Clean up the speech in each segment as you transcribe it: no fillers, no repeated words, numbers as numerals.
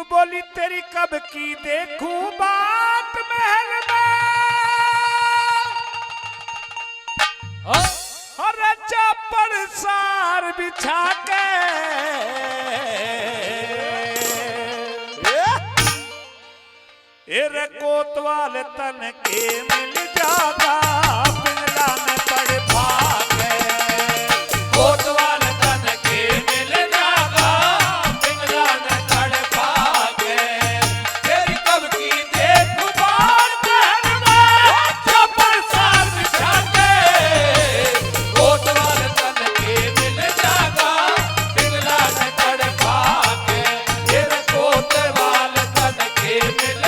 यूं बोली तेरी कब की देखूं बात महल में, हर चापड़ सार बिछा के एरे कोतवाल तन के मिल जागा पिंगला में पड़ भागे, कोतवाल तन के मिल जागा पिंगला में पड़ भागे। तेरी कब की देखूं बात महल में, चापड़ सार बिछा के कोतवाल तन के मिल जागा पिंगला में पड़ भागे। एरे कोतवाल तन के मिल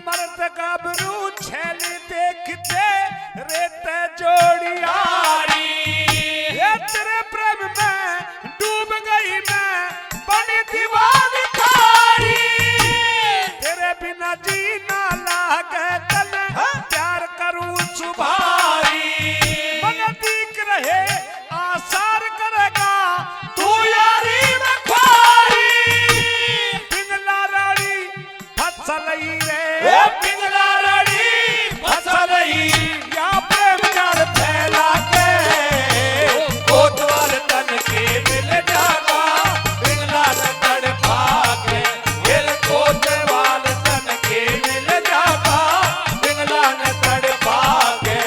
मर्द गाभरू छेली देखते रेत जोड़ियारी, ये तेरे प्रेम में डूब गई मैं बनी दीवानी थारी। तेरे बिना जीना लागे तन प्यार करूं सुभारी, मन दिख रहे आसार करेगा तू यारी में ख्वारी। पिंगला रानी फसल रे पिंगला रानी फसल या प्रेम जाल फैला के कोतवाल तन के मिल जागा पिंगला न तड़ भागे। ये कोतवाल तन के मिल जागा पिंगला न तड़ भागे।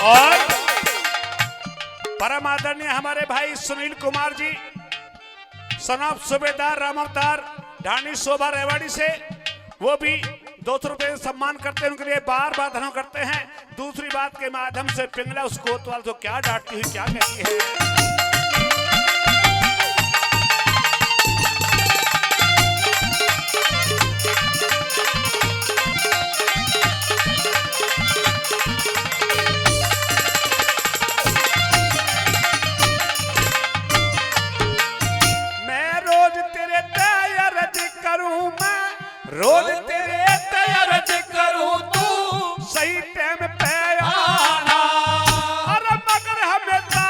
और परम आदरणीय हमारे भाई सुनील कुमार जी, सनाब सूबेदार राम अवतार ढाणी शोभा रेवाड़ी से, वो भी 200 रुपए सम्मान करते हैं, उनके लिए बार बार धन्यवाद करते हैं। दूसरी बात के माध्यम से पिंगला उस कोतवाल को क्या डांटती हुई क्या कहती है। रोज तेरे तैयार करूं तू सही टाइम पे आना, अरे मगर हमेशा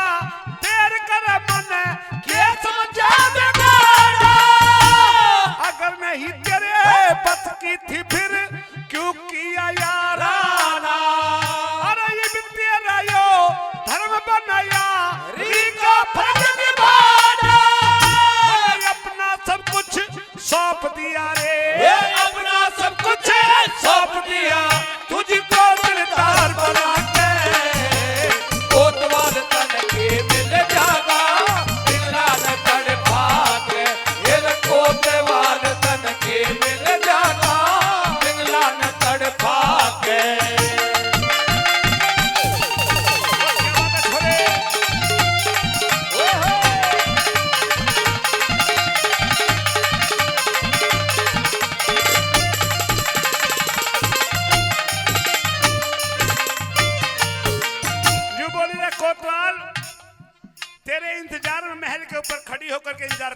देर करे मन के समझा देगा। अगर नहीं तेरे बस की थी फिर क्यों किया याराना, अरे ये भी तेरा यो धर्म बनाया रीका फर्ज निभाना। अपना सब कुछ सौंप दिया रे, अपना सब कुछ सौंप दिया तुझको दिलदार बना के कोतवाल तन के मिल जागा पिंगला न तड़ भागे। ये कोतवाल तन के मिल जागा पिंगला न तड़ भागे। कोतवाल तेरे इंतजार में महल के ऊपर खड़ी होकर के इंतजार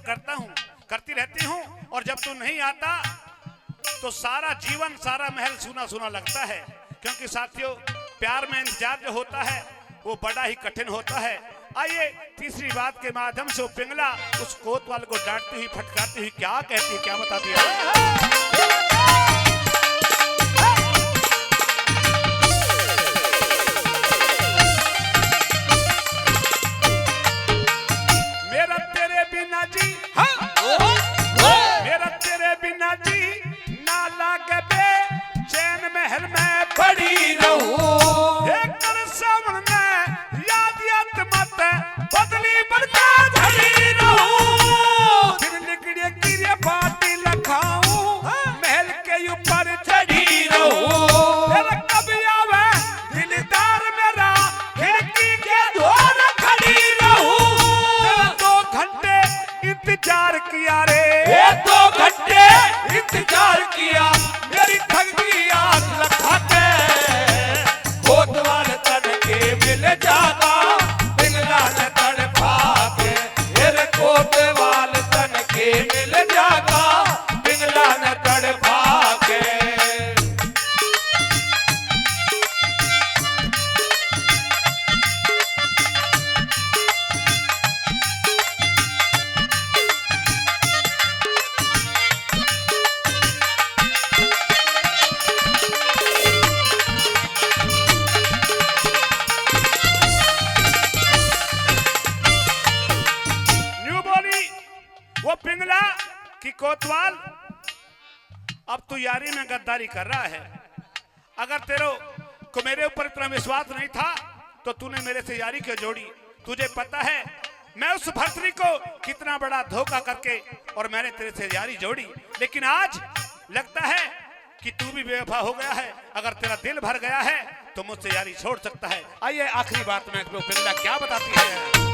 करती रहती हूँ, और जब तू नहीं आता तो सारा जीवन सारा महल सूना सूना लगता है। क्योंकि साथियों, प्यार में इंतजार जो होता है वो बड़ा ही कठिन होता है। आइए तीसरी बात के माध्यम से वो पिंगला उस कोतवाल को डांटती हुई फटकारती हुई क्या कहती है, क्या बताती है। मेरा तेरे बिना जी ना लागे बे चैन महल में पड़ी रहूं। एक सामने याद याद मत बदली बनकर खड़ी रहूं। फिर निकले गिरे बाती लखाऊं अब तू यारी में गद्दारी कर रहा है। अगर तेरे को मेरे ऊपर इतना विश्वास नहीं था तो तूने मेरे से यारी क्यों जोड़ी? तुझे पता है मैं उस भर्तरी को कितना बड़ा धोखा करके और मैंने तेरे से यारी जोड़ी, लेकिन आज लगता है कि तू भी बेवफा हो गया है। अगर तेरा दिल भर गया है तो मुझसे यारी छोड़ सकता है। आइए आखिरी बात में बिरला क्या बताती है।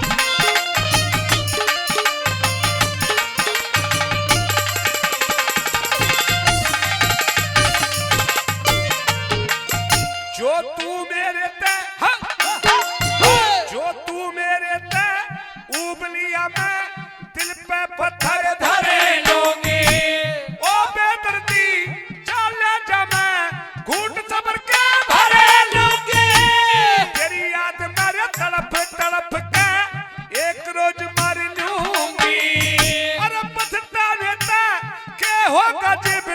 जो तू मेरे ते जो तू मेरे ते उबलिया मैं दिल पे पत्थर धरे लूंगी। ओ बेदर्दी चले जा मैं घूंट सबर के भरे लूंगी। तेरी याद मेरे तड़प तड़प के एक रोज मर लूंगी। अरे पछताने ते के होगा जिब